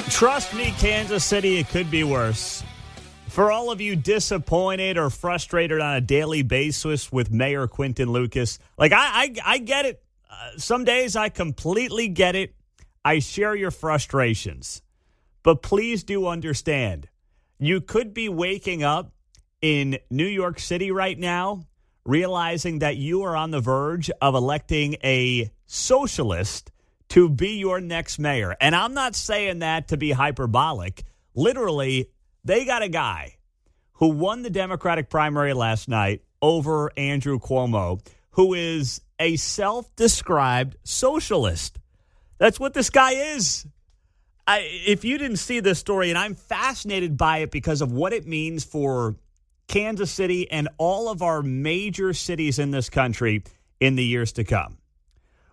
Trust me, Kansas City, it could be worse. For all of you disappointed or frustrated on a daily basis with Mayor Quinton Lucas, like I get it. Some days I completely get it. I share your frustrations. But please do understand, you could be waking up in New York City right now, realizing that you are on the verge of electing a socialist to be your next mayor. And I'm not saying that to be hyperbolic. Literally, they got a guy who won the Democratic primary last night over Andrew Cuomo, who is a self-described socialist. That's what this guy is. If you didn't see this story, and I'm fascinated by it because of what it means for Kansas City and all of our major cities in this country in the years to come.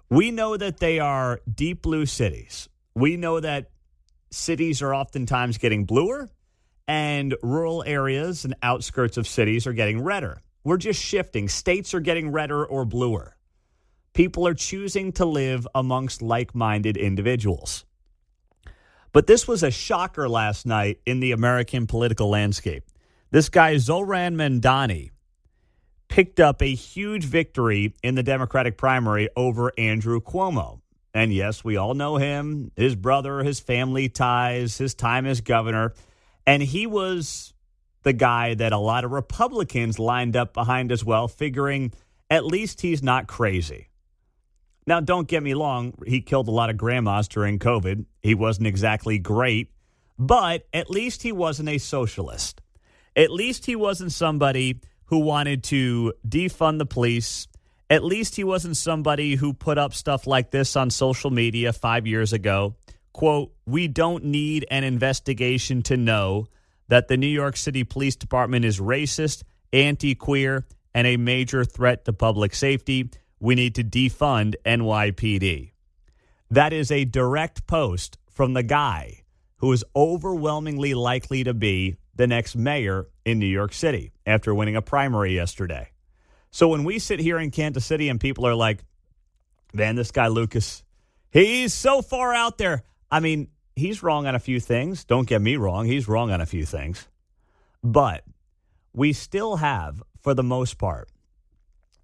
We know that they are deep blue cities. We know that cities are oftentimes getting bluer and rural areas and outskirts of cities are getting redder. We're just shifting. States are getting redder or bluer. People are choosing to live amongst like-minded individuals. But this was a shocker last night in the American political landscape. This guy, Zohran Mamdani, picked up a huge victory in the Democratic primary over Andrew Cuomo. And yes, we all know him, his brother, his family ties, his time as governor. And he was the guy that a lot of Republicans lined up behind as well, figuring at least he's not crazy. Now, don't get me wrong, he killed a lot of grandmas during COVID. He wasn't exactly great, but at least he wasn't a socialist. At least he wasn't somebody who wanted to defund the police. At least he wasn't somebody who put up stuff like this on social media 5 years ago. Quote, "We don't need an investigation to know that the New York City Police Department is racist, anti-queer, and a major threat to public safety. We need to defund NYPD." That is a direct post from the guy who is overwhelmingly likely to be the next mayor in New York City after winning a primary yesterday. So when we sit here in Kansas City and people are like, man, this guy Lucas, he's so far out there. I mean, he's wrong on a few things. Don't get me wrong. He's wrong on a few things. But we still have, for the most part,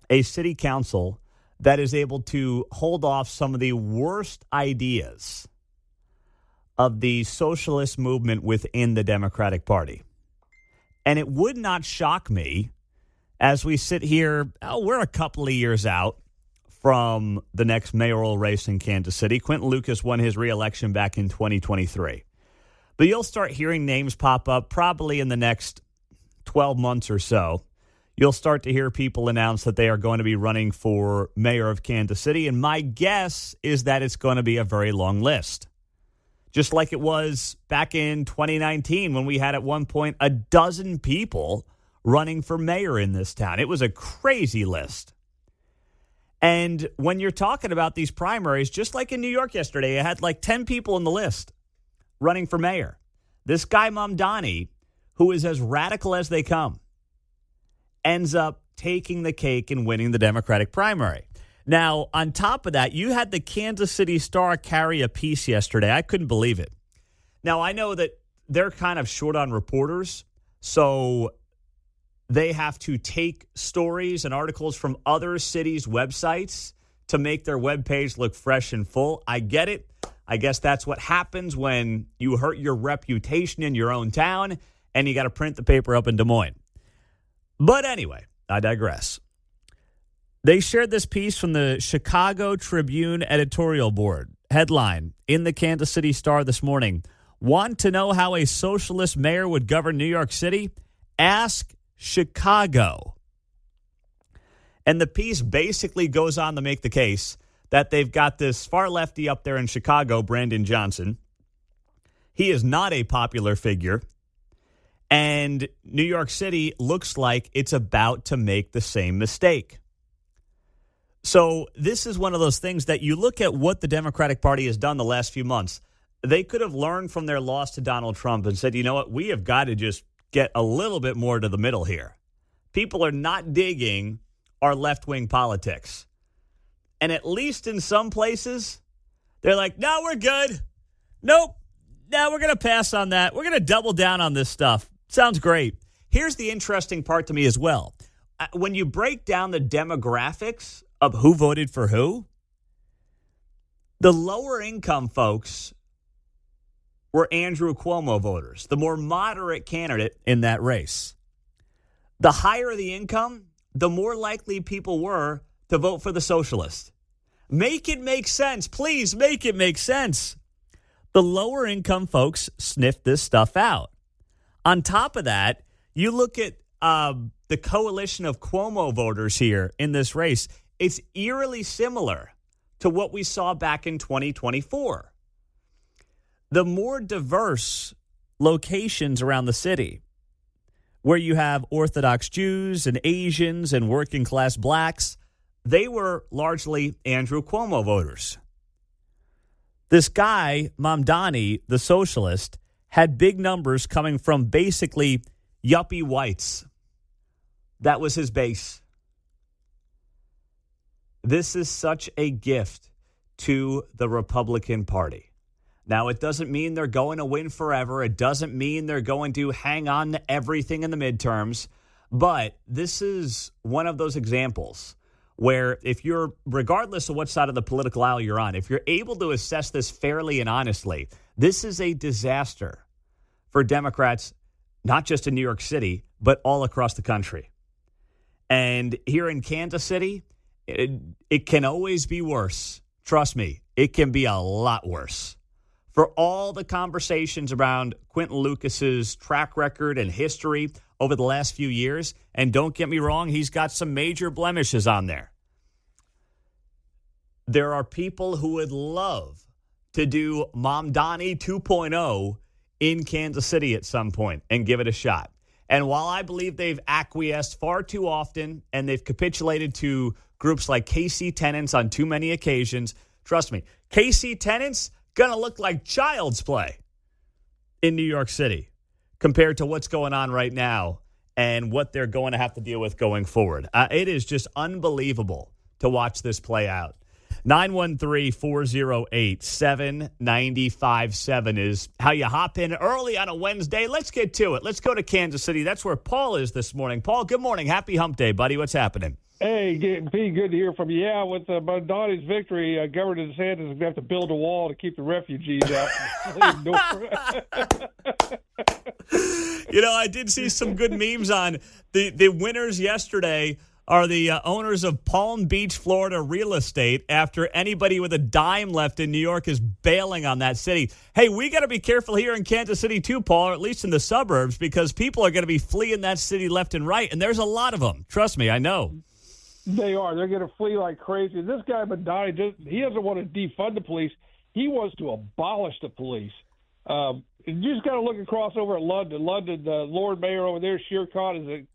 a city council that is able to hold off some of the worst ideas of the socialist movement within the Democratic Party. And it would not shock me as we sit here, we're a couple of years out from the next mayoral race in Kansas City. Quinton Lucas won his reelection back in 2023. But you'll start hearing names pop up probably in the next 12 months or so. You'll start to hear people announce that they are going to be running for mayor of Kansas City. And my guess is that it's going to be a very long list. Just like it was back in 2019 when we had at one point a dozen people running for mayor in this town. It was a crazy list. And when you're talking about these primaries, just like in New York yesterday, it had like 10 people in the list running for mayor. This guy Mamdani, who is as radical as they come, ends up taking the cake and winning the Democratic primary. Now, on top of that, you had the Kansas City Star carry a piece yesterday. I couldn't believe it. Now, I know that they're kind of short on reporters, so they have to take stories and articles from other cities' websites to make their webpage look fresh and full. I get it. I guess that's what happens when you hurt your reputation in your own town and you got to print the paper up in Des Moines. But anyway, I digress. They shared this piece from the Chicago Tribune editorial board. Headline in the Kansas City Star this morning. Want to know how a socialist mayor would govern New York City? Ask Chicago. And the piece basically goes on to make the case that they've got this far lefty up there in Chicago, Brandon Johnson. He is not a popular figure. And New York City looks like it's about to make the same mistake. So this is one of those things that you look at what the Democratic Party has done the last few months. They could have learned from their loss to Donald Trump and said, you know what, we have got to just get a little bit more to the middle here. People are not digging our left-wing politics. And at least in some places, they're like, no, we're good. Nope. we're going to pass on that. We're going to double down on this stuff. Sounds great. Here's the interesting part to me as well. When you break down the demographics of who voted for who, the lower income folks were Andrew Cuomo voters, the more moderate candidate in that race. The higher the income, the more likely people were to vote for the socialist. Make it make sense. Please make it make sense. The lower income folks sniffed this stuff out. On top of that, you look at the coalition of Cuomo voters here in this race. It's eerily similar to what we saw back in 2024. The more diverse locations around the city, where you have Orthodox Jews and Asians and working class blacks, they were largely Andrew Cuomo voters. This guy, Mamdani, the socialist, had big numbers coming from basically yuppie whites. That was his base. This is such a gift to the Republican Party. Now, it doesn't mean they're going to win forever. It doesn't mean they're going to hang on to everything in the midterms. But this is one of those examples where if you're, regardless of what side of the political aisle you're on, if you're able to assess this fairly and honestly, this is a disaster for Democrats, not just in New York City, but all across the country. And here in Kansas City, it can always be worse. Trust me, it can be a lot worse. For all the conversations around Quinton Lucas's track record and history over the last few years, and don't get me wrong, he's got some major blemishes on there. There are people who would love to do Mamdani 2.0 in Kansas City at some point and give it a shot. And while I believe they've acquiesced far too often and they've capitulated to groups like KC Tenants on too many occasions, trust me, KC Tenants going to look like child's play in New York City compared to what's going on right now and what they're going to have to deal with going forward. It is just unbelievable to watch this play out. 913-408-7957 is how you hop in early on a Wednesday. Let's get to it. Let's go to Kansas City. That's where Paul is this morning. Paul, good morning. Happy hump day, buddy. What's happening? Hey, Pete, good to hear from you. Yeah, with Mamdani's victory, Governor DeSantis is going to have to build a wall to keep the refugees out. I did see some good memes on the winners yesterday are the owners of Palm Beach, Florida real estate after anybody with a dime left in New York is bailing on that city. Hey, we got to be careful here in Kansas City too, Paul, or at least in the suburbs, because people are going to be fleeing that city left and right, and there's a lot of them. Trust me, I know. They are. They're going to flee like crazy. This guy, Mamdani, he doesn't want to defund the police. He wants to abolish the police. You just got to look across over at London. London, the Lord Mayor over there, Shere Khan, is a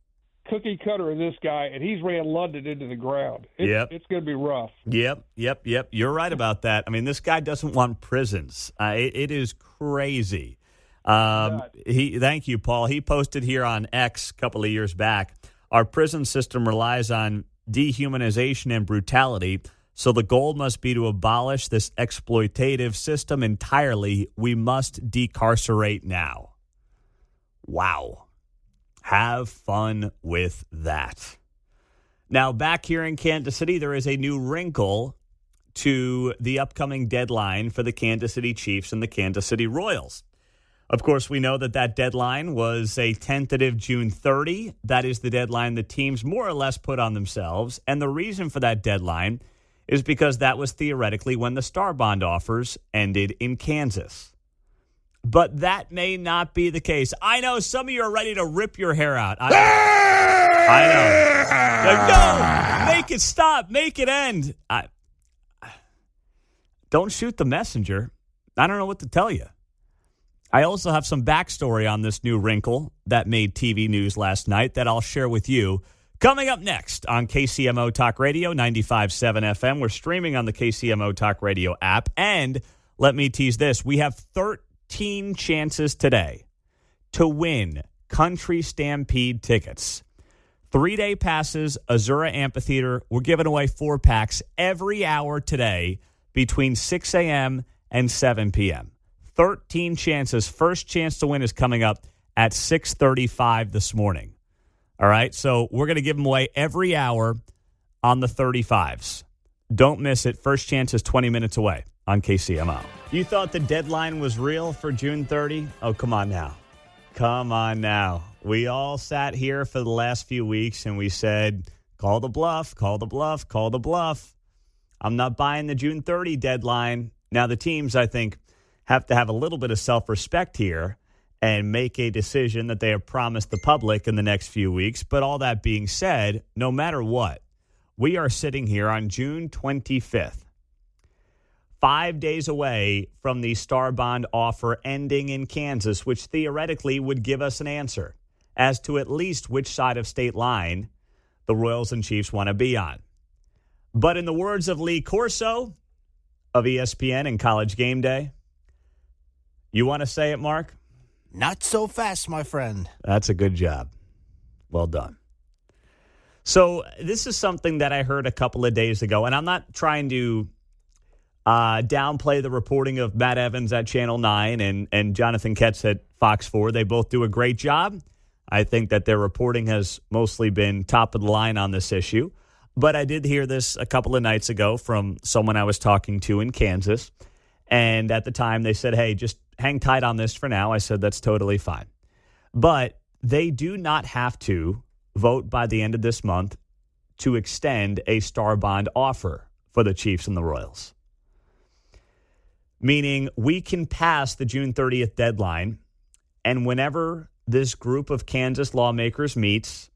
cookie cutter of this guy, and he's ran London into the ground. It's going to be rough. Yep. You're right about that. I mean, this guy doesn't want prisons. It is crazy. Thank you, Paul. He posted here on X a couple of years back, our prison system relies on dehumanization and brutality, so the goal must be to abolish this exploitative system entirely. We must decarcerate now. Wow. Have fun with that. Now, back here in Kansas City, there is a new wrinkle to the upcoming deadline for the Kansas City Chiefs and the Kansas City Royals. Of course, we know that deadline was a tentative June 30. That is the deadline the teams more or less put on themselves. And the reason for that deadline is because that was theoretically when the Star Bond offers ended in Kansas. But that may not be the case. I know some of you are ready to rip your hair out. I know. No, make it stop. Make it end. Don't shoot the messenger. I don't know what to tell you. I also have some backstory on this new wrinkle that made TV news last night that I'll share with you. Coming up next on KCMO Talk Radio 95.7 FM. We're streaming on the KCMO Talk Radio app. And let me tease this. We have 13 chances today to win Country Stampede tickets. 3-day passes, Azura Amphitheater. We're giving away 4-packs every hour today between 6 a.m. and 7 p.m. 13 chances. First chance to win is coming up at 6:35 this morning. All right, so we're going to give them away every hour on the 35s. Don't miss it. First chance is 20 minutes away on KCMO. You thought the deadline was real for June 30? Oh, come on now. Come on now. We all sat here for the last few weeks and we said, call the bluff, call the bluff, call the bluff. I'm not buying the June 30 deadline. Now, the teams, I think, have to have a little bit of self-respect here and make a decision that they have promised the public in the next few weeks. But all that being said, no matter what, we are sitting here on June 25th, 5 days away from the Star Bond offer ending in Kansas, which theoretically would give us an answer as to at least which side of state line the Royals and Chiefs want to be on. But in the words of Lee Corso of ESPN and College Game Day, you want to say it, Mark? Not so fast, my friend. That's a good job. Well done. So this is something that I heard a couple of days ago, and I'm not trying to downplay the reporting of Matt Evans at Channel 9 and Jonathan Ketz at Fox 4. They both do a great job. I think that their reporting has mostly been top of the line on this issue. But I did hear this a couple of nights ago from someone I was talking to in Kansas. And at the time, they said, hey, just hang tight on this for now. I said, that's totally fine. But they do not have to vote by the end of this month to extend a Star Bond offer for the Chiefs and the Royals. Meaning we can pass the June 30th deadline, and whenever this group of Kansas lawmakers meets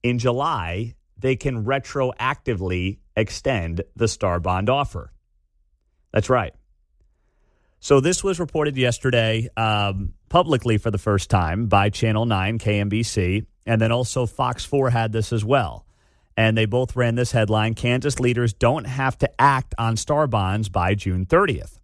in July, they can retroactively extend the Star Bond offer. That's right. So this was reported yesterday publicly for the first time by Channel 9, KMBC, and then also Fox 4 had this as well. And they both ran this headline, Kansas leaders don't have to act on Star Bonds by June 30th.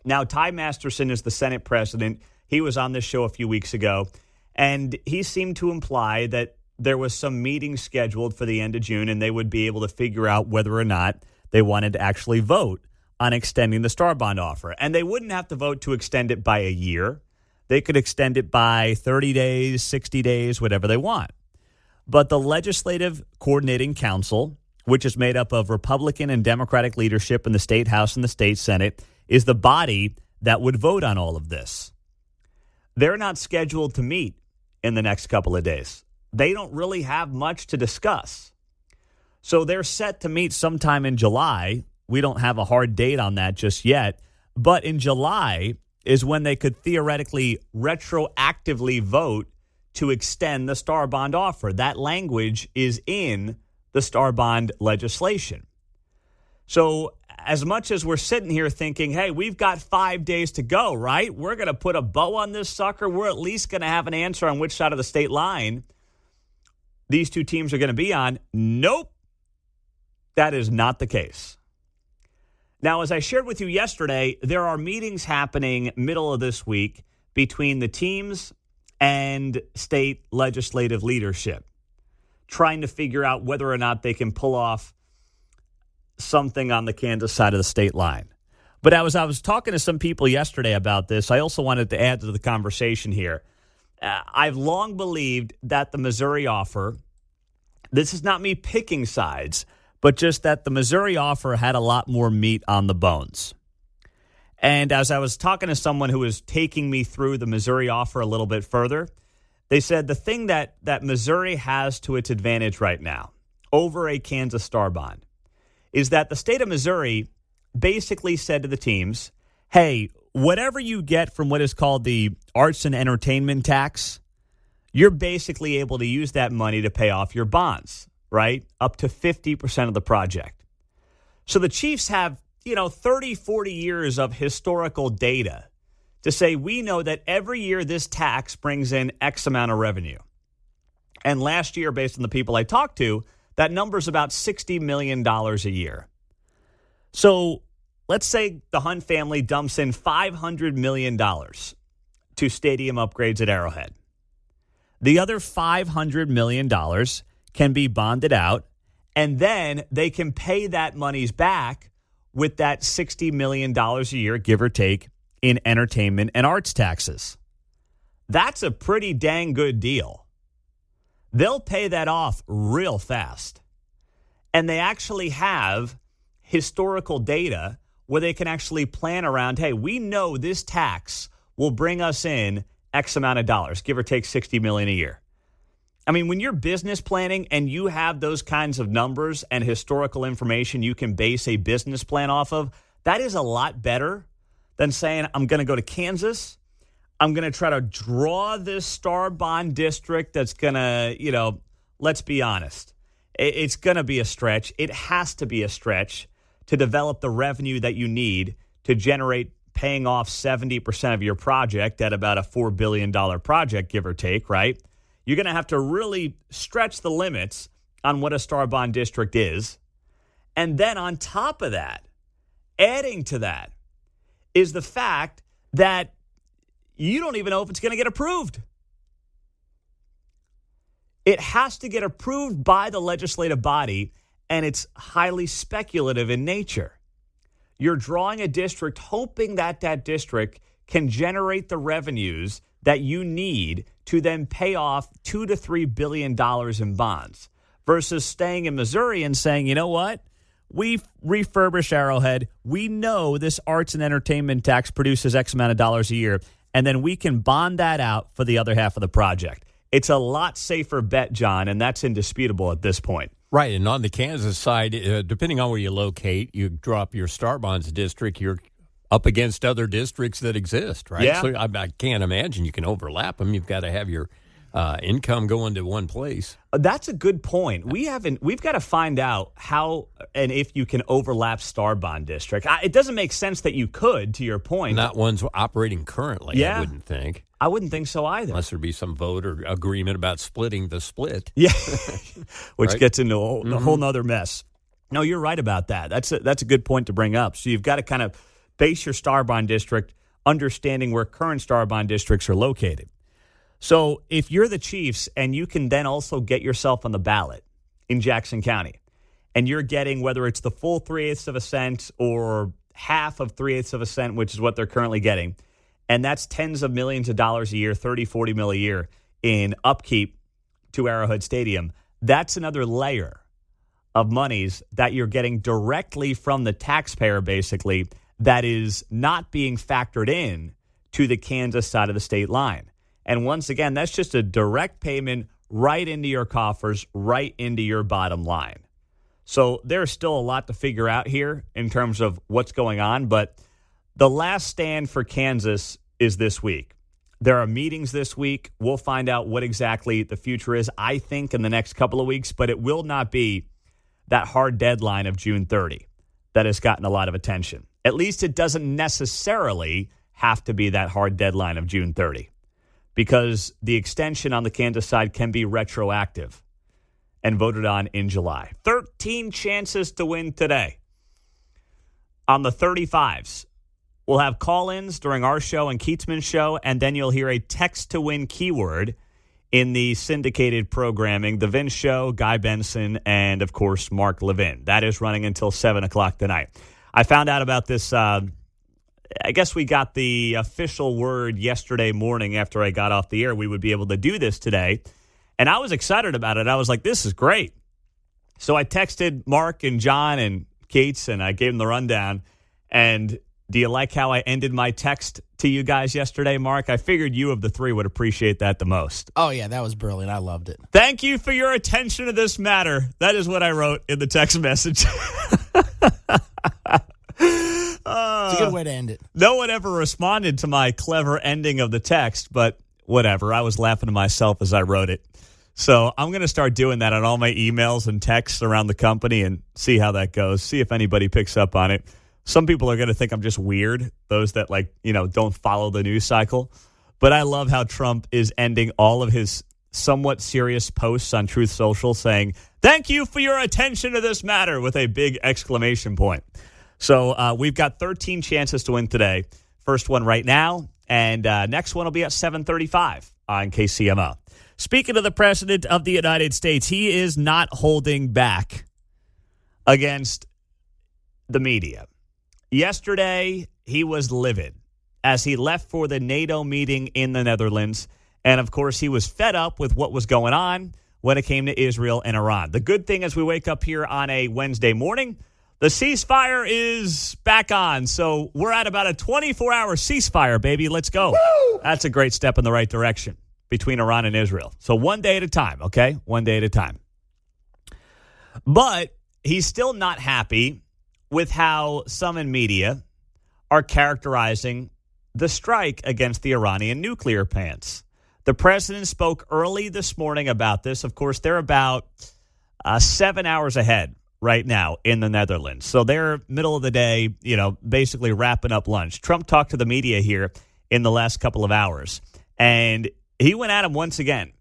Now, Ty Masterson is the Senate president. He was on this show a few weeks ago, and he seemed to imply that there was some meeting scheduled for the end of June, and they would be able to figure out whether or not they wanted to actually vote on extending the Star Bond offer. And they wouldn't have to vote to extend it by a year. They could extend it by 30 days, 60 days, whatever they want. But the Legislative Coordinating Council, which is made up of Republican and Democratic leadership in the state House and the state Senate, is the body that would vote on all of this. They're not scheduled to meet in the next couple of days. They don't really have much to discuss. So they're set to meet sometime in July. We don't have a hard date on that just yet. But in July is when they could theoretically retroactively vote to extend the Star Bond offer. That language is in the Star Bond legislation. So as much as we're sitting here thinking, hey, we've got 5 days to go, right? We're going to put a bow on this sucker. We're at least going to have an answer on which side of the state line these two teams are going to be on. Nope. That is not the case. Now, as I shared with you yesterday, there are meetings happening middle of this week between the teams and state legislative leadership, trying to figure out whether or not they can pull off something on the Kansas side of the state line. But as I was talking to some people yesterday about this, I also wanted to add to the conversation here. I've long believed that the Missouri offer, this is not me picking sides, but just that the Missouri offer had a lot more meat on the bones. And as I was talking to someone who was taking me through the Missouri offer a little bit further, they said the thing that Missouri has to its advantage right now over a Kansas Star Bond is that the state of Missouri basically said to the teams, hey, whatever you get from what is called the arts and entertainment tax, you're basically able to use that money to pay off your bonds, right? Up to 50% of the project. So the Chiefs have, 30, 40 years of historical data to say we know that every year this tax brings in X amount of revenue. And last year, based on the people I talked to, that number's about $60 million a year. So let's say the Hunt family dumps in $500 million to stadium upgrades at Arrowhead. The other $500 million can be bonded out, and then they can pay that monies back with that $60 million a year, give or take, in entertainment and arts taxes. That's a pretty dang good deal. They'll pay that off real fast. And they actually have historical data where they can actually plan around, hey, we know this tax will bring us in X amount of dollars, give or take $60 million a year. I mean, when you're business planning and you have those kinds of numbers and historical information you can base a business plan off of, that is a lot better than saying, I'm going to go to Kansas. I'm going to try to draw this star bond district that's going to, let's be honest. It's going to be a stretch. It has to be a stretch to develop the revenue that you need to generate paying off 70% of your project at about a $4 billion project, give or take, right? You're going to have to really stretch the limits on what a star bond district is. And then on top of that, adding to that is the fact that you don't even know if it's going to get approved. It has to get approved by the legislative body, and it's highly speculative in nature. You're drawing a district hoping that that district can generate the revenues that you need to then pay off $2 to $3 billion in bonds versus staying in Missouri and saying, you know what? We refurbish Arrowhead. We know this arts and entertainment tax produces X amount of dollars a year, and then we can bond that out for the other half of the project. It's a lot safer bet, John, and that's indisputable at this point. Right, and on the Kansas side, depending on where you locate, you drop your star bonds district, you're up against other districts that exist, right? Yeah. So I can't imagine you can overlap them. You've got to have your income going to one place. That's a good point. We've got to find out how and if you can overlap star bond district. It doesn't make sense that you could, to your point. Not ones operating currently, Yeah. I wouldn't think. I wouldn't think so either. Unless there be some vote or agreement about splitting the split. Yeah, which Right? gets into a whole nother mess. No, you're right about that. That's a good point to bring up. So you've got to kind of base your star bond district understanding where current star bond districts are located. So if you're the Chiefs and you can then also get yourself on the ballot in Jackson County and you're getting whether it's the full 3/8 of a cent or half of 3/8 of a cent, which is what they're currently getting, and that's tens of millions of dollars a year, 30, 40 mil a year in upkeep to Arrowhead Stadium, that's another layer of monies that you're getting directly from the taxpayer, basically, that is not being factored in to the Kansas side of the state line. And once again, that's just a direct payment right into your coffers, right into your bottom line. So there's still a lot to figure out here in terms of what's going on, but the last stand for Kansas is this week. There are meetings this week. We'll find out what exactly the future is, I think, in the next couple of weeks, but it will not be that hard deadline of June 30 that has gotten a lot of attention. At least it doesn't necessarily have to be that hard deadline of June 30 because the extension on the Kansas side can be retroactive and voted on in July. 13 chances to win today. On the 35s, we'll have call-ins during our show and Keatsman's show, and then you'll hear a text-to-win keyword in the syndicated programming, The Vince Show, Guy Benson, and, of course, Mark Levin. That is running until 7 o'clock tonight. I found out about this, I guess we got the official word yesterday morning after I got off the air. We would be able to do this today, and I was excited about it. I was like, this is great. So I texted Mark and John and Keats, and I gave them the rundown, and do you like how I ended my text to you guys yesterday, Mark? I figured you of the three would appreciate that the most. Oh, yeah, that was brilliant. I loved it. Thank you for your attention to this matter. That is what I wrote in the text message. It's a good way to end it. No one ever responded to my clever ending of the text, but whatever. I was laughing to myself as I wrote it. So I'm going to start doing that on all my emails and texts around the company and see how that goes, see if anybody picks up on it. Some people are going to think I'm just weird, those that don't follow the news cycle. But I love how Trump is ending all of his somewhat serious posts on Truth Social saying, thank you for your attention to this matter with a big exclamation point. So we've got 13 chances to win today. First one right now, and next one will be at 7:35 on KCMO. Speaking of the President of the United States, he is not holding back against the media. Yesterday, he was livid. as he left for the NATO meeting in the Netherlands. And, of course, he was fed up with what was going on when it came to Israel and Iran. The good thing as we wake up here on a Wednesday morning, the ceasefire is back on. So we're at about a 24-hour ceasefire, baby. Let's go. Woo! That's a great step in the right direction between Iran and Israel. So one day at a time, okay? One day at a time. But he's still not happy with how some in media are characterizing the strike against the Iranian nuclear plants. The president spoke early this morning about this. Of course, they're about 7 hours ahead right now in the Netherlands. So they're middle of the day, basically wrapping up lunch. Trump talked to the media here in the last couple of hours, and he went at him once again.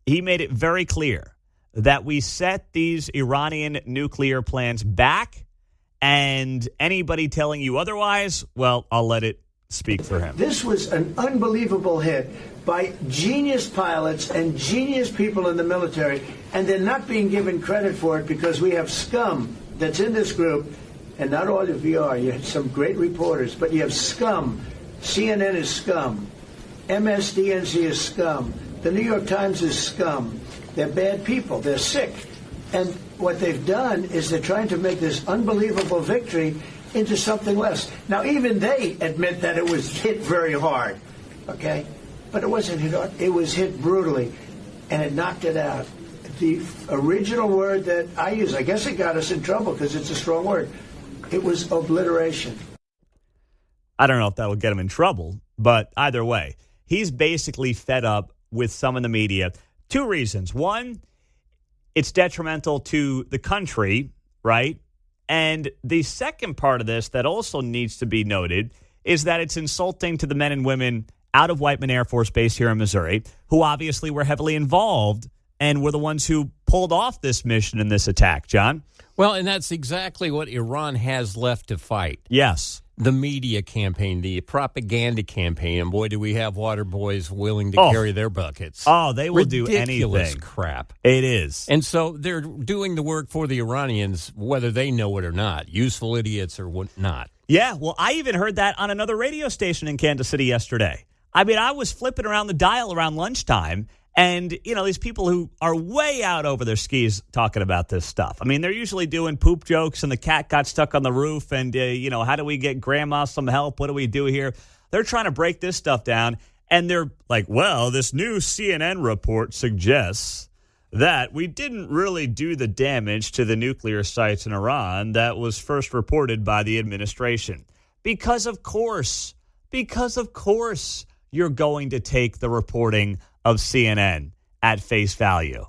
He made it very clear that we set these Iranian nuclear plants back, and anybody telling you otherwise, well, I'll let it speak for him. This was an unbelievable hit by genius pilots and genius people in the military, and they're not being given credit for it because we have scum that's in this group, and not all of you are. You have some great reporters, but you have scum. CNN is scum. MSDNC is scum. The New York Times is scum. They're bad people. They're sick. And what they've done is they're trying to make this unbelievable victory into something less. Now, even they admit that it was hit very hard, okay? But it wasn't hit hard. It was hit brutally, and it knocked it out. The original word that I use, I guess it got us in trouble because it's a strong word. It was obliteration. I don't know if that will get him in trouble, but either way, he's basically fed up with some in the media. Two reasons. One, it's detrimental to the country, right? And the second part of this that also needs to be noted is that it's insulting to the men and women out of Whiteman Air Force Base here in Missouri, who obviously were heavily involved and were the ones who pulled off this mission and this attack, John. Well, and that's exactly what Iran has left to fight. Yes. The media campaign, the propaganda campaign, and boy, do we have water boys willing to carry their buckets. Oh, they will do Ridiculous anything. crap. It is. And so they're doing the work for the Iranians, whether they know it or not. Useful idiots or what not. Yeah, well, I even heard that on another radio station in Kansas City yesterday. I mean, I was flipping around the dial around lunchtime, and, these people who are way out over their skis talking about this stuff. I mean, they're usually doing poop jokes and the cat got stuck on the roof and, how do we get grandma some help? What do we do here? They're trying to break this stuff down, and they're like, well, this new CNN report suggests that we didn't really do the damage to the nuclear sites in Iran that was first reported by the administration. Because of course, you're going to take the reporting of CNN at face value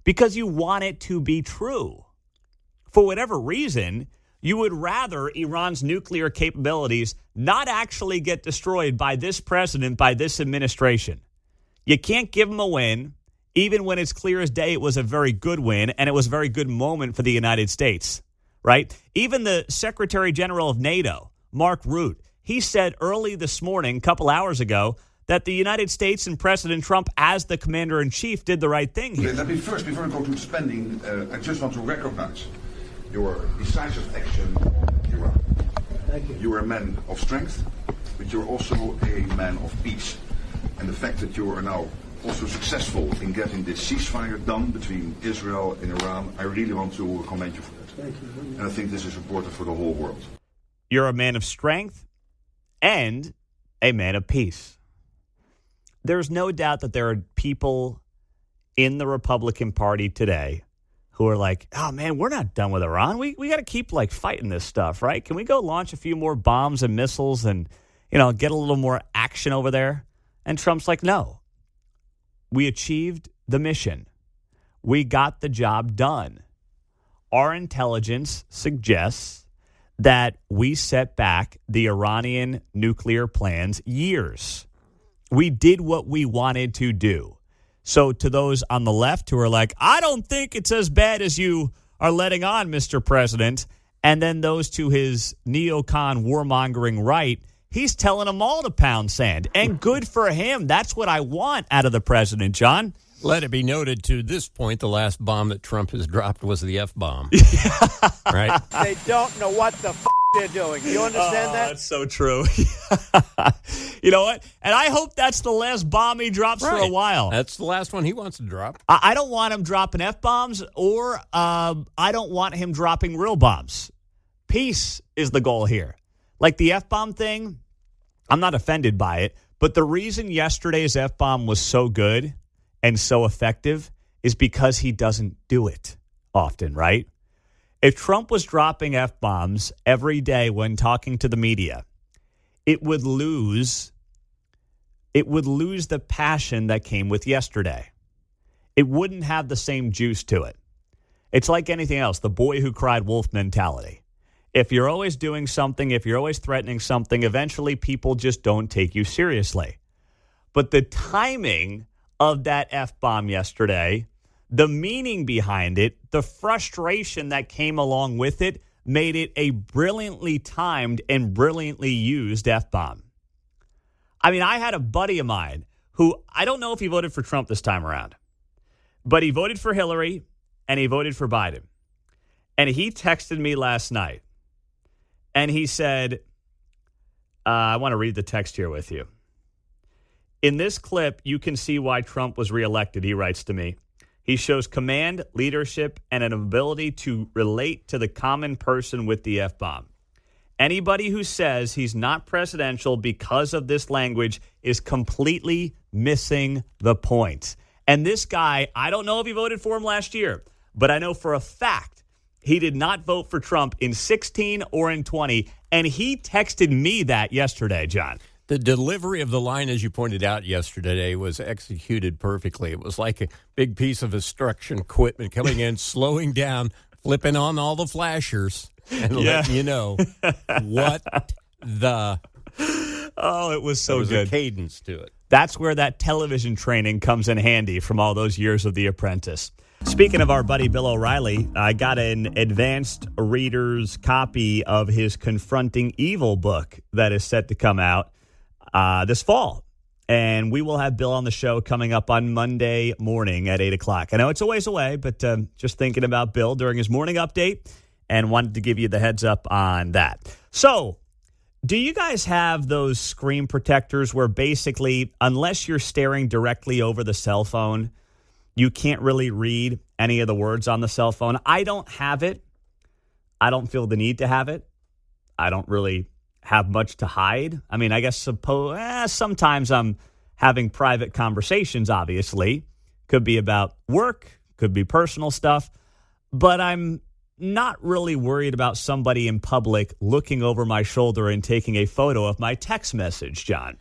because you want it to be true. For whatever reason, you would rather Iran's nuclear capabilities not actually get destroyed by this president, by this administration. You can't give them a win, even when it's clear as day it was a very good win and it was a very good moment for the United States, right? Even the Secretary General of NATO, Mark Rutte, he said early this morning, a couple hours ago, that the United States and President Trump, as the commander-in-chief, did the right thing here. Let me first, before I go to spending, I just want to recognize your decisive action on Iran. Thank you. You are a man of strength, but you're also a man of peace. And the fact that you are now also successful in getting this ceasefire done between Israel and Iran, I really want to commend you for that. Thank you. And I think this is important for the whole world. You're a man of strength and a man of peace. There's no doubt that there are people in the Republican Party today who are like, oh, man, we're not done with Iran. We got to keep, fighting this stuff, right? Can we go launch a few more bombs and missiles and, get a little more action over there? And Trump's like, no. We achieved the mission. We got the job done. Our intelligence suggests that we set back the Iranian nuclear plans years. We did what we wanted to do. So to those on the left who are like, I don't think it's as bad as you are letting on, Mr. President, and then those to his neocon warmongering right, he's telling them all to pound sand. And good for him. That's what I want out of the president, John. Let it be noted, to this point, the last bomb that Trump has dropped was the F-bomb. Right? They don't know what the they're doing. Do you understand that? That's so true. You know what? And I hope that's the last bomb he drops for a while. That's the last one he wants to drop. I don't want him dropping F-bombs, or I don't want him dropping real bombs. Peace is the goal here. Like the F-bomb thing, I'm not offended by it, but the reason yesterday's F-bomb was so good and so effective is because he doesn't do it often, right? If Trump was dropping F-bombs every day when talking to the media, it would lose the passion that came with yesterday. It wouldn't have the same juice to it. It's like anything else, the boy who cried wolf mentality. If you're always doing something, if you're always threatening something, eventually people just don't take you seriously. But the timing of that F-bomb yesterday, the meaning behind it, the frustration that came along with it, made it a brilliantly timed and brilliantly used F-bomb. I mean, I had a buddy of mine who, I don't know if he voted for Trump this time around, but he voted for Hillary and he voted for Biden. And he texted me last night and he said, I want to read the text here with you. In this clip, you can see why Trump was reelected, he writes to me. He shows command, leadership, and an ability to relate to the common person with the F-bomb. Anybody who says he's not presidential because of this language is completely missing the point. And this guy, I don't know if he voted for him last year, but I know for a fact he did not vote for Trump in 16 or in 20. And he texted me that yesterday, John. The delivery of the line, as you pointed out yesterday, was executed perfectly. It was like a big piece of construction equipment coming in, slowing down, flipping on all the flashers, and letting you know what the... Oh, it was so good. There was a cadence to it. That's where that television training comes in handy from all those years of The Apprentice. Speaking of our buddy Bill O'Reilly, I got an advanced reader's copy of his Confronting Evil book that is set to come out this fall. And we will have Bill on the show coming up on Monday morning at 8 o'clock. I know it's a ways away, but just thinking about Bill during his morning update and wanted to give you the heads up on that. So, do you guys have those screen protectors where basically, unless you're staring directly over the cell phone, you can't really read any of the words on the cell phone? I don't have it. I don't feel the need to have it. I don't really have much to hide. I mean, I guess sometimes I'm having private conversations, obviously. Could be about work, could be personal stuff. But I'm not really worried about somebody in public looking over my shoulder and taking a photo of my text message, John.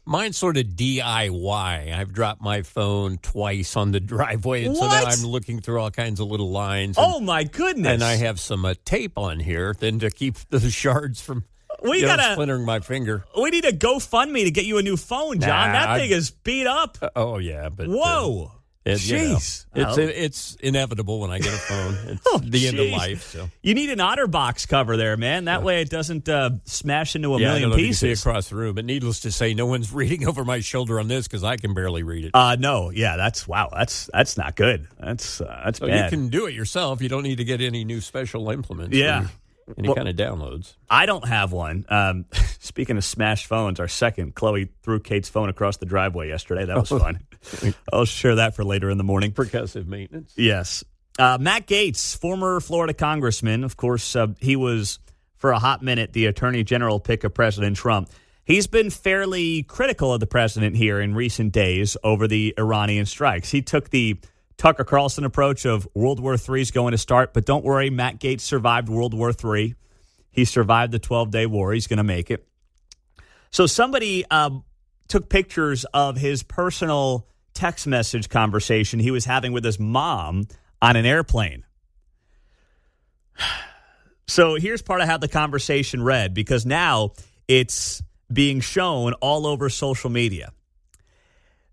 Mine's sort of DIY. I've dropped my phone twice on the driveway, and so now I'm looking through all kinds of little lines. Oh, my goodness. And I have some tape on here then to keep the shards from splintering my finger. We need a GoFundMe to get you a new phone, John. That thing is beat up. Oh, yeah. But whoa. Jeez. It's inevitable when I get a phone. It's the end of life. So. You need an OtterBox cover there, man. That way it doesn't smash into a million I don't know pieces. If you see across the room. But needless to say, no one's reading over my shoulder on this because I can barely read it. No. Yeah, that's not good. That's bad. You can do it yourself. You don't need to get any new special implements. Yeah. Any kind of downloads. I don't have one. Speaking of smashed phones, our second, Chloe threw Kate's phone across the driveway yesterday. That was fun. I'll share that for later in the morning. Percussive maintenance. Yes. Matt Gaetz, former Florida congressman. Of course, he was, for a hot minute, the attorney general pick of President Trump. He's been fairly critical of the president here in recent days over the Iranian strikes. He took the Tucker Carlson approach of World War III is going to start, but don't worry, Matt Gaetz survived World War III. He survived the 12-day war. He's going to make it. So somebody took pictures of his personal text message conversation he was having with his mom on an airplane. So here's part of how the conversation read, because now it's being shown all over social media.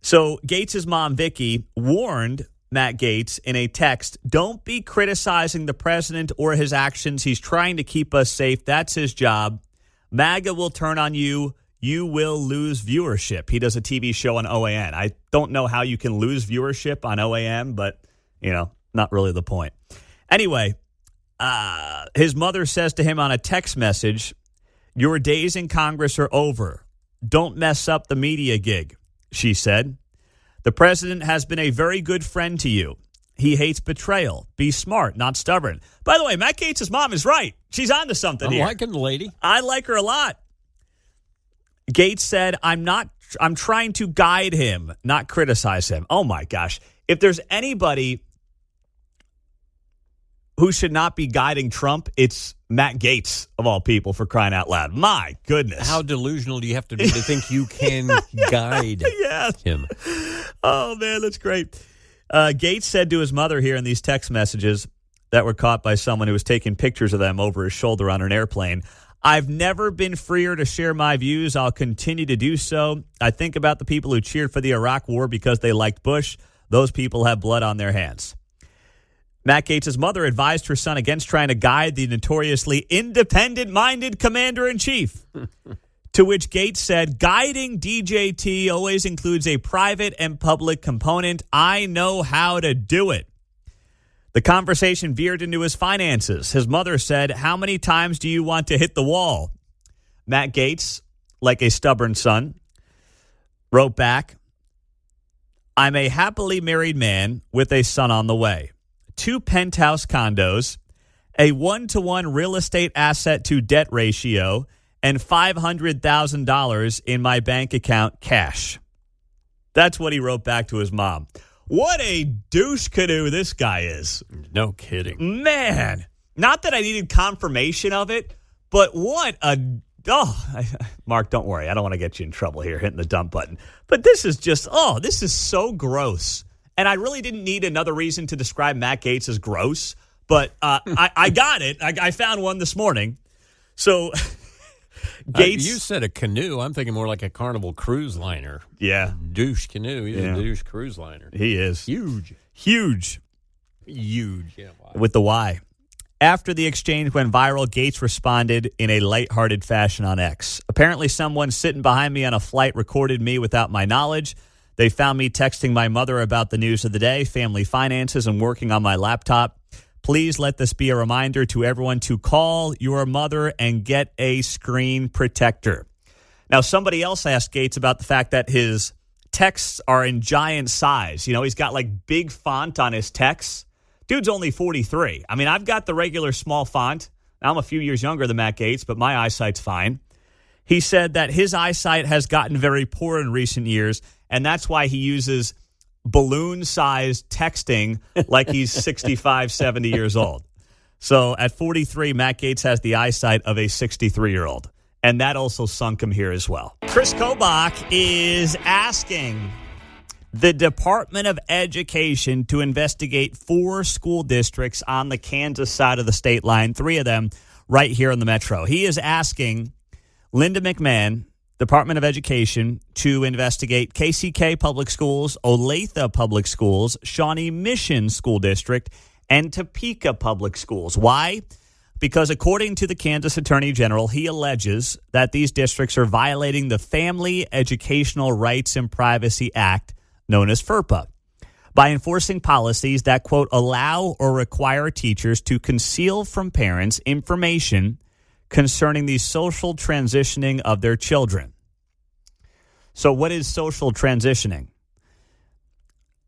So Gaetz' mom, Vicky, warned Matt Gaetz in a text, "Don't be criticizing the president or his actions. He's trying to keep us safe. That's his job. MAGA will turn on you. You will lose viewership." He does a TV show on OAN. I don't know how you can lose viewership on OAN, but, not really the point. Anyway, His mother says to him on a text message, "Your days in Congress are over. Don't mess up the media gig," she said. "The president has been a very good friend to you. He hates betrayal. Be smart, not stubborn." By the way, Matt Gaetz' mom is right. She's on to something here. I'm liking the lady. I like her a lot. Gaetz said, I'm trying to guide him, not criticize him. Oh, my gosh. If there's anybody who should not be guiding Trump, it's Matt Gaetz, of all people, for crying out loud. My goodness. How delusional do you have to be to think you can guide him? Oh, man, that's great. Gaetz said to his mother here in these text messages that were caught by someone who was taking pictures of them over his shoulder on an airplane, "I've never been freer to share my views. I'll continue to do so. I think about the people who cheered for the Iraq War because they liked Bush. Those people have blood on their hands." Matt Gaetz' mother advised her son against trying to guide the notoriously independent-minded commander-in-chief. To which Gaetz said, "Guiding DJT always includes a private and public component. I know how to do it." The conversation veered into his finances. His mother said, "How many times do you want to hit the wall?" Matt Gaetz, like a stubborn son, wrote back, "I'm a happily married man with a son on the way. 2 penthouse condos, a 1-to-1 real estate asset to debt ratio, and $500,000 in my bank account cash." That's what he wrote back to his mom. What a douche canoe this guy is. No kidding. Man, not that I needed confirmation of it, but what a... Mark, don't worry. I don't want to get you in trouble here hitting the dump button. But this is just, this is so gross. And I really didn't need another reason to describe Matt Gaetz as gross, but I got it. I found one this morning. So Gaetz... you said a canoe. I'm thinking more like a Carnival cruise liner. Yeah. Douche canoe. He's a douche cruise liner. He is. Huge. Huge. Yeah, wow. With the Y. After the exchange went viral, Gaetz responded in a lighthearted fashion on X. "Apparently someone sitting behind me on a flight recorded me without my knowledge. They found me texting my mother about the news of the day, family finances, and working on my laptop. Please let this be a reminder to everyone to call your mother and get a screen protector." Now, somebody else asked Gaetz about the fact that his texts are in giant size. You know, he's got like big font on his texts. Dude's only 43. I mean, I've got the regular small font. Now, I'm a few years younger than Matt Gaetz, but my eyesight's fine. He said that his eyesight has gotten very poor in recent years, and that's why he uses balloon-sized texting like he's 65, 70 years old. So at 43, Matt Gaetz has the eyesight of a 63-year-old. And that also sunk him here as well. Chris Kobach is asking the Department of Education to investigate 4 school districts on the Kansas side of the state line, 3 of them right here in the metro. He is asking Linda McMahon, Department of Education, to investigate KCK Public Schools, Olathe Public Schools, Shawnee Mission School District, and Topeka Public Schools. Why? Because according to the Kansas Attorney General, he alleges that these districts are violating the Family Educational Rights and Privacy Act, known as FERPA, by enforcing policies that, quote, allow or require teachers to conceal from parents information concerning the social transitioning of their children. So what is social transitioning?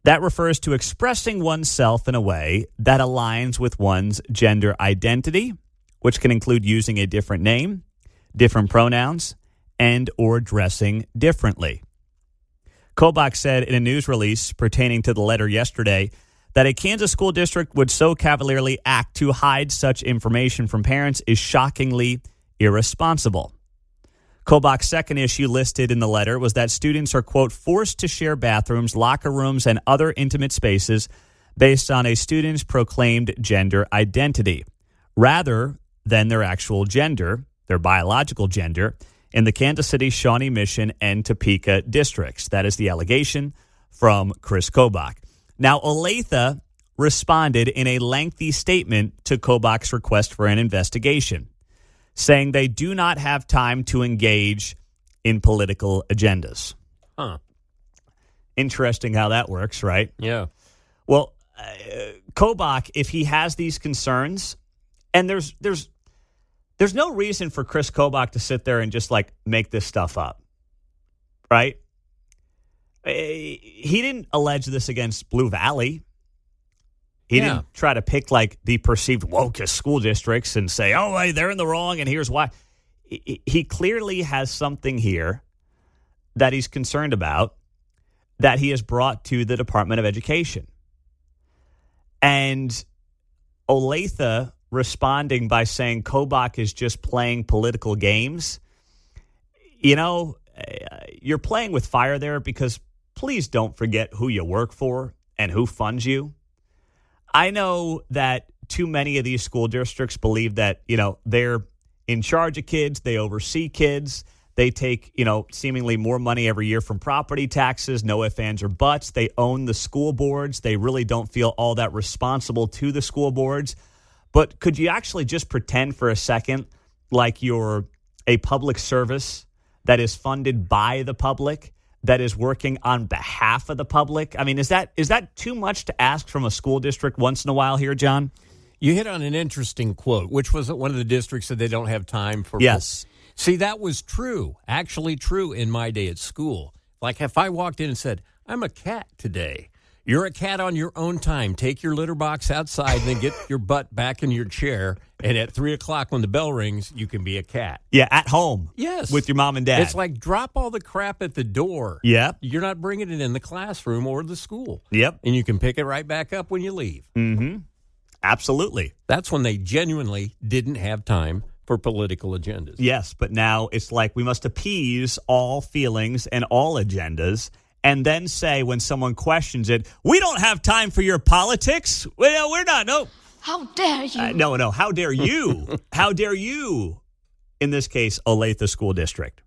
That refers to expressing oneself in a way that aligns with one's gender identity, which can include using a different name, different pronouns, and or dressing differently. Kobach said in a news release pertaining to the letter yesterday that a Kansas school district would so cavalierly act to hide such information from parents is shockingly irresponsible. Kobach's second issue listed in the letter was that students are, quote, forced to share bathrooms, locker rooms, and other intimate spaces based on a student's proclaimed gender identity, rather than their actual gender, their biological gender, in the Kansas City, Shawnee Mission, and Topeka districts. That is the allegation from Chris Kobach. Now, Olathe responded in a lengthy statement to Kobach's request for an investigation, saying they do not have time to engage in political agendas. Huh. Interesting how that works, right? Yeah. Well, Kobach, if he has these concerns, And there's no reason for Chris Kobach to sit there and just like make this stuff up, right? He didn't allege this against Blue Valley. He didn't try to pick like the perceived wokest school districts and say, oh, hey, they're in the wrong and here's why. He clearly has something here that he's concerned about that he has brought to the Department of Education. And Olathe responding by saying Kobach is just playing political games. You know, you're playing with fire there because please don't forget who you work for and who funds you. I know that too many of these school districts believe that, you know, they're in charge of kids, they oversee kids, they take, you know, seemingly more money every year from property taxes, no ifs, ands, or buts. They own the school boards. They really don't feel all that responsible to the school boards. But could you actually just pretend for a second like you're a public service that is funded by the public, that is working on behalf of the public? I mean, is that too much to ask from a school district once in a while here, John? You hit on an interesting quote, which was one of the districts that they don't have time for. Yes. See, that was true, actually true in my day at school. Like if I walked in and said, I'm a cat today. You're a cat on your own time. Take your litter box outside and then get your butt back in your chair. And at 3 o'clock when the bell rings, you can be a cat. Yeah, at home. Yes. With your mom and dad. It's like drop all the crap at the door. Yep. You're not bringing it in the classroom or the school. Yep. And you can pick it right back up when you leave. Mm-hmm. Absolutely. That's when they genuinely didn't have time for political agendas. Yes, but now it's like we must appease all feelings and all agendas and then say when someone questions it, we don't have time for your politics. Well, we're not. No. How dare you? No. How dare you? How dare you? In this case, Olathe School District.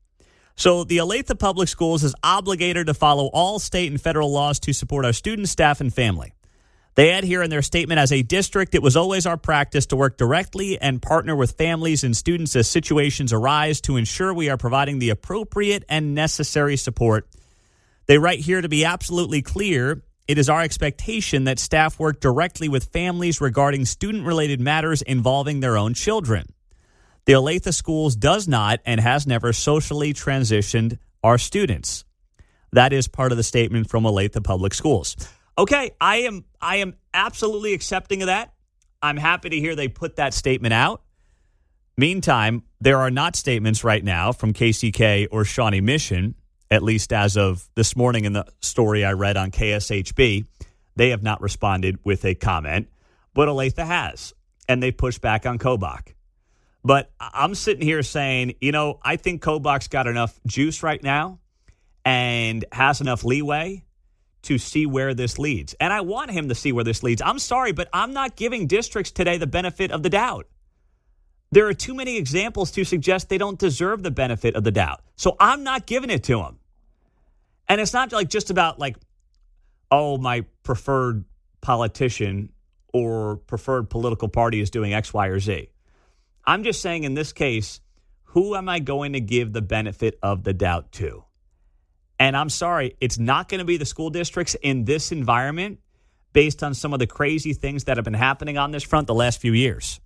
So the Olathe Public Schools is obligated to follow all state and federal laws to support our students, staff, and family. They add here in their statement, as a district, it was always our practice to work directly and partner with families and students as situations arise to ensure we are providing the appropriate and necessary support. They write here to be absolutely clear, it is our expectation that staff work directly with families regarding student-related matters involving their own children. The Olathe Schools does not and has never socially transitioned our students. That is part of the statement from Olathe Public Schools. Okay, I am absolutely accepting of that. I'm happy to hear they put that statement out. Meantime, there are not statements right now from KCK or Shawnee Mission, at least as of this morning in the story I read on KSHB. They have not responded with a comment, but Olathe has, and they pushed back on Kobach. But I'm sitting here saying, you know, I think Kobach's got enough juice right now and has enough leeway to see where this leads. And I want him to see where this leads. I'm sorry, but I'm not giving districts today the benefit of the doubt. There are too many examples to suggest they don't deserve the benefit of the doubt. So I'm not giving it to them. And it's not like just about like, oh, my preferred politician or preferred political party is doing X, Y, or Z. I'm just saying in this case, who am I going to give the benefit of the doubt to? And I'm sorry, it's not going to be the school districts in this environment based on some of the crazy things that have been happening on this front the last few years.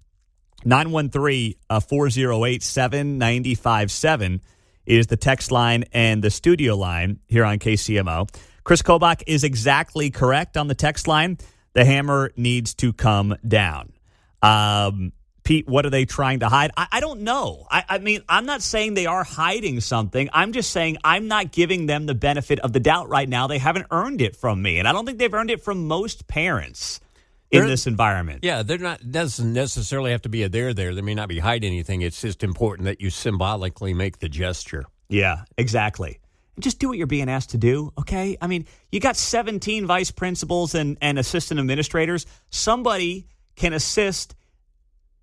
913-408-7957 is the text line and the studio line here on KCMO. Chris Kobach is exactly correct on the text line. The hammer needs to come down. Pete, what are they trying to hide? I don't know. I mean, I'm not saying they are hiding something. I'm just saying I'm not giving them the benefit of the doubt right now. They haven't earned it from me. And I don't think they've earned it from most parents in this environment. Yeah, they're not. Doesn't necessarily have to be a there. They may not be hiding anything. It's just important that you symbolically make the gesture. Yeah, exactly. Just do what you're being asked to do, okay? I mean, you got 17 vice principals and assistant administrators. Somebody can assist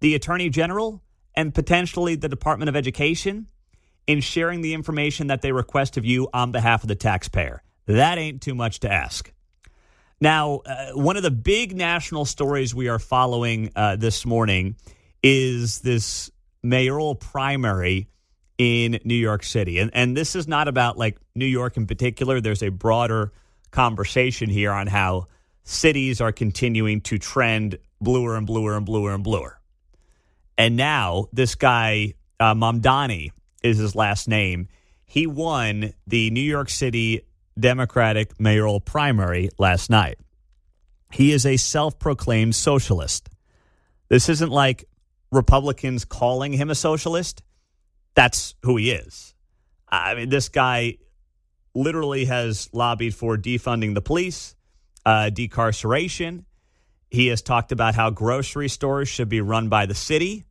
the Attorney General and potentially the Department of Education in sharing the information that they request of you on behalf of the taxpayer. That ain't too much to ask. Now, one of the big national stories we are following this morning is this mayoral primary in New York City. And this is not about like New York in particular. There's a broader conversation here on how cities are continuing to trend bluer and bluer and bluer and bluer. And now this guy, Mamdani is his last name. He won the New York City Democratic mayoral primary last night. He is a self-proclaimed socialist. This isn't like Republicans calling him a socialist. That's who he is. I mean, this guy literally has lobbied for defunding the police, decarceration. He has talked about how grocery stores should be run by the city.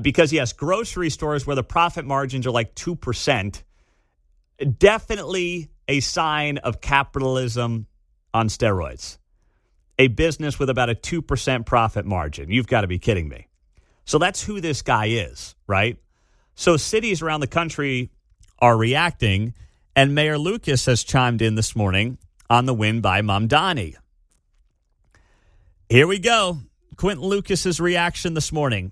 Because, yes, grocery stores where the profit margins are like 2%, definitely a sign of capitalism on steroids. A business with about a 2% profit margin. You've got to be kidding me. So that's who this guy is, right? So cities around the country are reacting, and Mayor Lucas has chimed in this morning on the win by Mamdani. Here we go. Quentin Lucas's reaction this morning.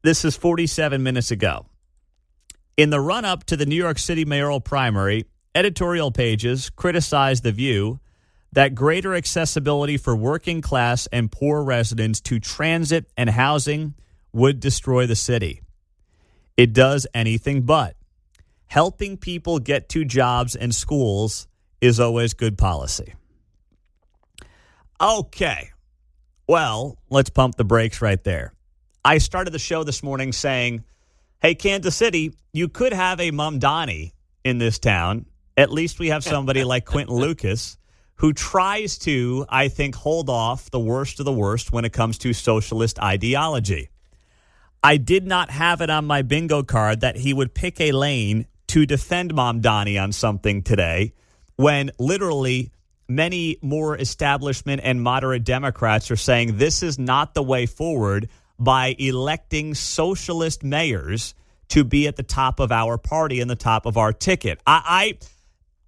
This is 47 minutes ago. In the run-up to the New York City mayoral primary, editorial pages criticized the view that greater accessibility for working class and poor residents to transit and housing would destroy the city. It does anything but. Helping people get to jobs and schools is always good policy. Okay. Well, let's pump the brakes right there. I started the show this morning saying, hey, Kansas City, you could have a Mamdani in this town. At least we have somebody like Quentin Lucas who tries to, I think, hold off the worst of the worst when it comes to socialist ideology. I did not have it on my bingo card that he would pick a lane to defend Mamdani on something today when literally many more establishment and moderate Democrats are saying this is not the way forward by electing socialist mayors to be at the top of our party and the top of our ticket.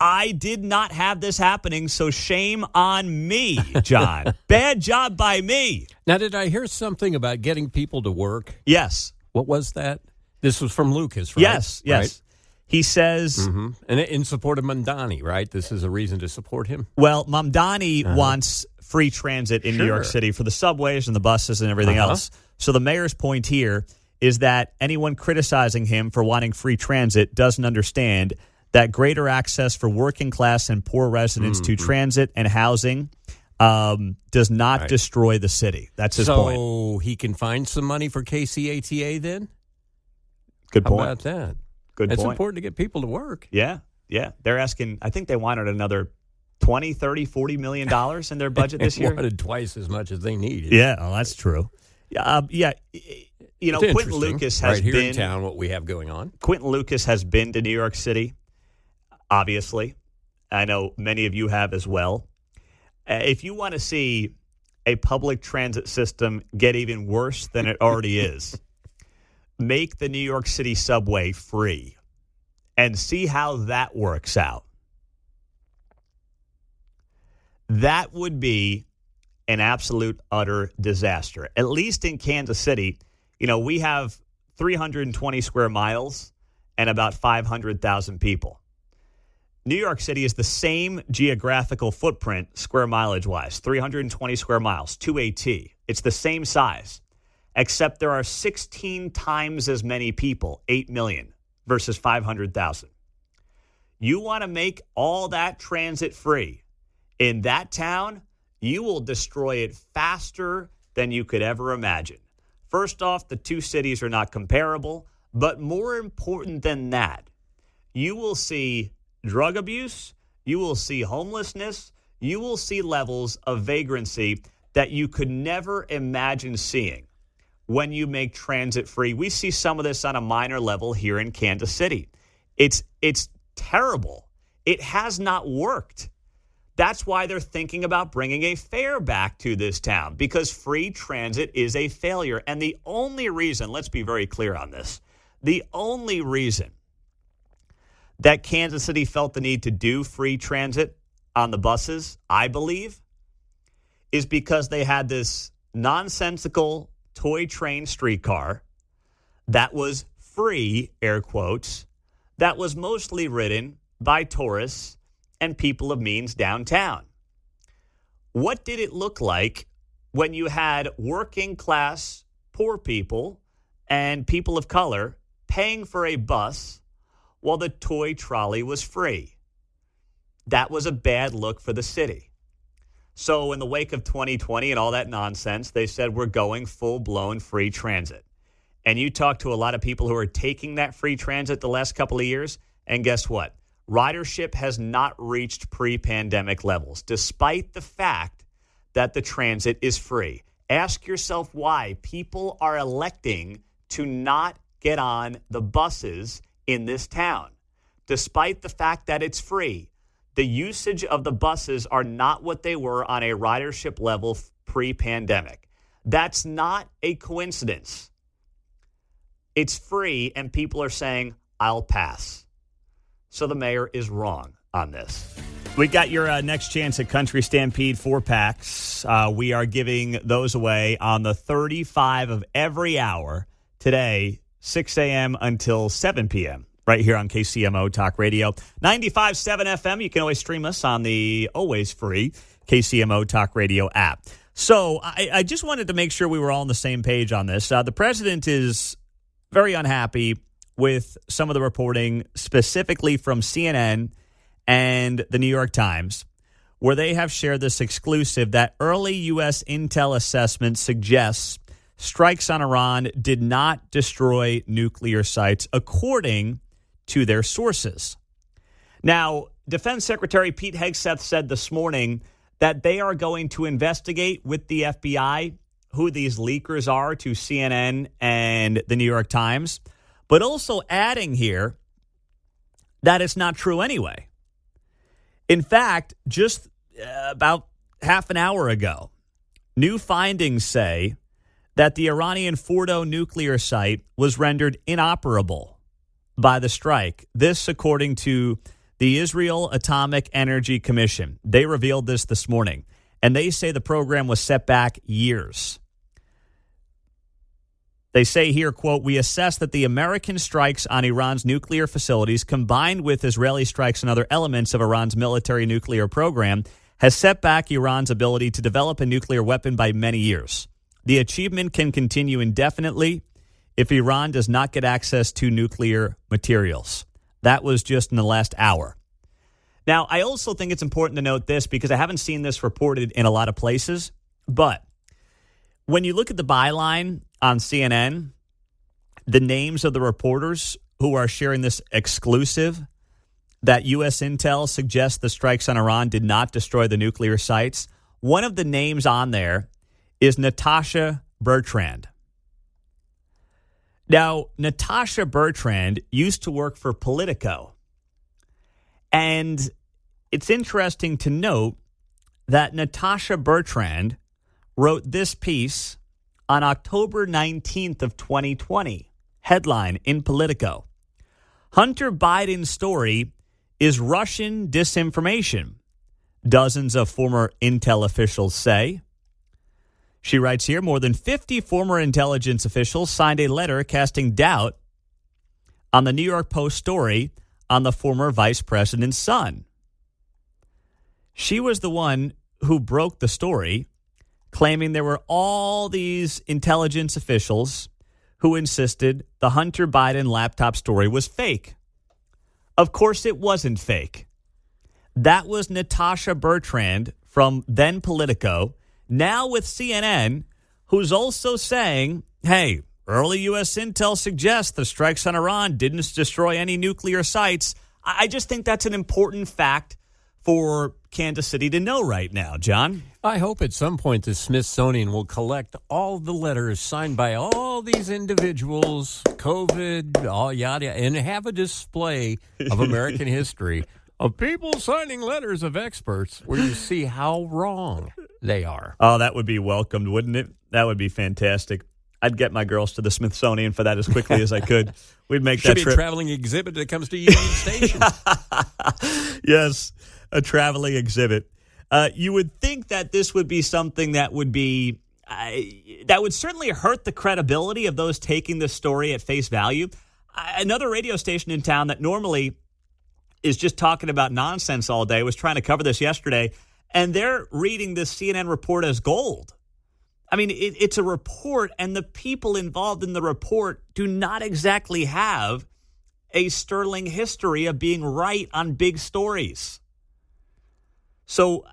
I did not have this happening, so shame on me, John. Bad job by me. Now, did I hear something about getting people to work? Yes. What was that? This was from Lucas, right? Yes. Right? He says... Mm-hmm. And in support of Mamdani, right? This is a reason to support him? Well, Mamdani wants free transit in New York City for the subways and the buses and everything else. So the mayor's point here is that anyone criticizing him for wanting free transit doesn't understand that greater access for working class and poor residents to transit and housing does not destroy the city. That's his point. So he can find some money for KCATA then? Good point. How about that? Good It's point. important to get people to work. Yeah. They're asking, I think they wanted another $20, $30, $40 million in their budget this year. They wanted twice as much as they needed. Yeah, well, that's true. You know, Quentin Lucas has right here been in town. What we have going on. Quentin Lucas has been to New York City. Obviously, I know many of you have as well. If you want to see a public transit system get even worse than it already is, make the New York City subway free and see how that works out. That would be an absolute, utter disaster. At least in Kansas City, you know, we have 320 square miles and about 500,000 people. New York City is the same geographical footprint, square mileage-wise, 320 square miles, 2AT. It's the same size, except there are 16 times as many people, 8 million versus 500,000. You want to make all that transit free in that town, you will destroy it faster than you could ever imagine. First off, the two cities are not comparable, but more important than that, you will see drug abuse, you will see homelessness, you will see levels of vagrancy that you could never imagine seeing when you make transit free. We see some of this on a minor level here in Kansas City. It's terrible. It has not worked. That's why they're thinking about bringing a fare back to this town, because free transit is a failure. And the only reason, let's be very clear on this, the only reason that Kansas City felt the need to do free transit on the buses, I believe, is because they had this nonsensical toy train streetcar that was free, air quotes, that was mostly ridden by tourists and people of means downtown. What did it look like when you had working class poor people and people of color paying for a bus while the toy trolley was free. That was a bad look for the city. So in the wake of 2020 and all that nonsense, they said we're going full-blown free transit. And you talk to a lot of people who are taking that free transit the last couple of years, and guess what? Ridership has not reached pre-pandemic levels, despite the fact that the transit is free. Ask yourself why people are electing to not get on the buses in this town, despite the fact that it's free. The usage of the buses are not what they were on a ridership level pre-pandemic. That's not a coincidence. It's free, and people are saying, I'll pass. So the mayor is wrong on this. We got your next chance at Country Stampede 4-packs. We are giving those away on the 35 of every hour today, 6 a.m. until 7 p.m. right here on KCMO Talk Radio. 95.7 FM. You can always stream us on the always free KCMO Talk Radio app. So I just wanted to make sure we were all on the same page on this. The president is very unhappy with some of the reporting, specifically from CNN and the New York Times, where they have shared this exclusive that early U.S. intel assessment suggests strikes on Iran did not destroy nuclear sites, according to their sources. Now, Defense Secretary Pete Hegseth said this morning that they are going to investigate with the FBI who these leakers are to CNN and the New York Times, but also adding here that it's not true anyway. In fact, just about half an hour ago, new findings say that the Iranian Fordo nuclear site was rendered inoperable by the strike. This, according to the Israel Atomic Energy Commission. They revealed this morning, and they say the program was set back years. They say here, quote, we assess that the American strikes on Iran's nuclear facilities, combined with Israeli strikes on other elements of Iran's military nuclear program, has set back Iran's ability to develop a nuclear weapon by many years. The achievement can continue indefinitely if Iran does not get access to nuclear materials. That was just in the last hour. Now, I also think it's important to note this because I haven't seen this reported in a lot of places, but when you look at the byline on CNN, the names of the reporters who are sharing this exclusive that U.S. intel suggests the strikes on Iran did not destroy the nuclear sites, one of the names on there is Natasha Bertrand. Now, Natasha Bertrand used to work for Politico, and it's interesting to note that Natasha Bertrand wrote this piece on October 19th of 2020. Headline in Politico. Hunter Biden's story is Russian disinformation, dozens of former intel officials say. She writes here, more than 50 former intelligence officials signed a letter casting doubt on the New York Post story on the former vice president's son. She was the one who broke the story, claiming there were all these intelligence officials who insisted the Hunter Biden laptop story was fake. Of course, it wasn't fake. That was Natasha Bertrand from then Politico, now with CNN, who's also saying, hey, early U.S. intel suggests the strikes on Iran didn't destroy any nuclear sites. I just think that's an important fact for Kansas City to know right now, John. I hope at some point the Smithsonian will collect all the letters signed by all these individuals, COVID, all yada, and have a display of American history of people signing letters of experts where you see how wrong they are. Oh, that would be welcomed, wouldn't it? That would be fantastic. I'd get my girls to the Smithsonian for that as quickly as I could. We'd make that trip. Should be a traveling exhibit that comes to Union Station. Yes, a traveling exhibit. You would think that this would be something that would be that would certainly hurt the credibility of those taking this story at face value. Another radio station in town that normally is just talking about nonsense all day was trying to cover this yesterday, and they're reading this CNN report as gold. I mean, it's a report, and the people involved in the report do not exactly have a sterling history of being right on big stories. So,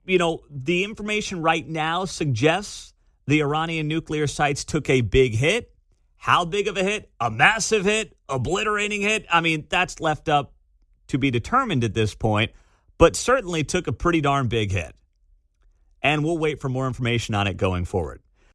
the information right now suggests the Iranian nuclear sites took a big hit. How big of a hit? A massive hit? Obliterating hit? I mean, that's left up to be determined at this point, but certainly took a pretty darn big hit. And we'll wait for more information on it going forward.